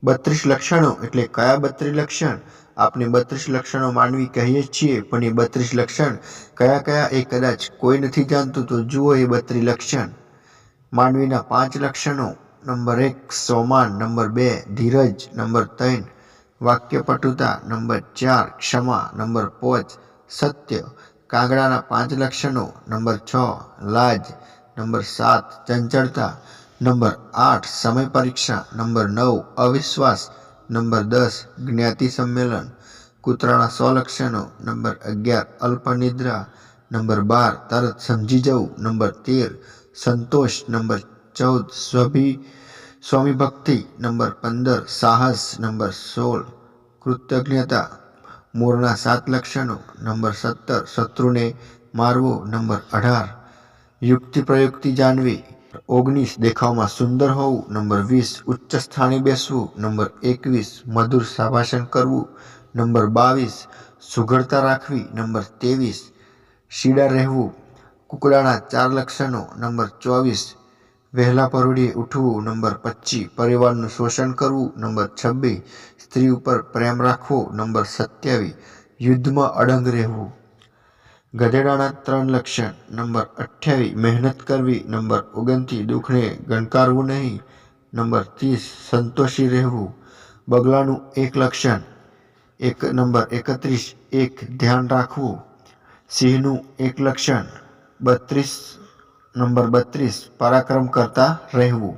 32 લક્ષણો એટલે કયા 32 લક્ષણ? આપણે 32 લક્ષણો માનવી કહીએ છીએ, પણ એ 32 લક્ષણ કયા કયા એ કદાચ કોઈ નથી જાણતું. તો જુઓ એ 32 લક્ષણ. માનવીના 5 લક્ષણો. નંબર 1 સોમાન, નંબર 2 ધીરજ, નંબર 3 વાક્યપટુતા, નંબર 4 ક્ષમા, નંબર 5 સત્ય. કાગડાના 5 લક્ષણો. નંબર 6 લાજ, નંબર 7 ચંચળતા, નંબર 8 સમય પરીક્ષા, નંબર 9 અવિશ્વાસ, નંબર 10 જ્ઞાતિ સંમેલન. કૂતરાના 100 લક્ષણો. નંબર 11 અલ્પનિદ્રા, નંબર 12 તરત સમજી જવું, નંબર 13 સંતોષ, નંબર 14 સ્વામીભક્તિ, નંબર 15 સાહસ, નંબર 16 કૃતજ્ઞતા. મોરના 7 લક્ષણો. નંબર 17 શત્રુને મારવો, નંબર 18 યુક્તિ પ્રયુક્તિ જાણવી, 19 દેખાવમાં સુંદર હોવું, નંબર 20 ઉચ્ચ સ્થાને બેસવું, નંબર 21 મધુર સંભાષણ કરવું, નંબર 22 સુઘડતા રાખવી, નંબર 23 સીડા રહેવું. કુકડાના 4 લક્ષણો. નંબર 24 વહેલા પરોઢિયે ઉઠવું, નંબર 25 પરિવારનું શોષણ કરવું, નંબર 26 સ્ત્રી ઉપર પ્રેમ રાખવો, નંબર 27 યુદ્ધમાં અડંગ રહેવું. ગધેડાના 3 લક્ષણ. નંબર 28 મહેનત કરવી, નંબર 29 દુઃખને ગણકારવું નહીં, નંબર 30 સંતોષી રહેવું. બગલાનું 1 લક્ષણ. નંબર 31 ધ્યાન રાખવું. સિંહનું 1 લક્ષણ. નંબર 32 પરાક્રમ કરતા રહેવું.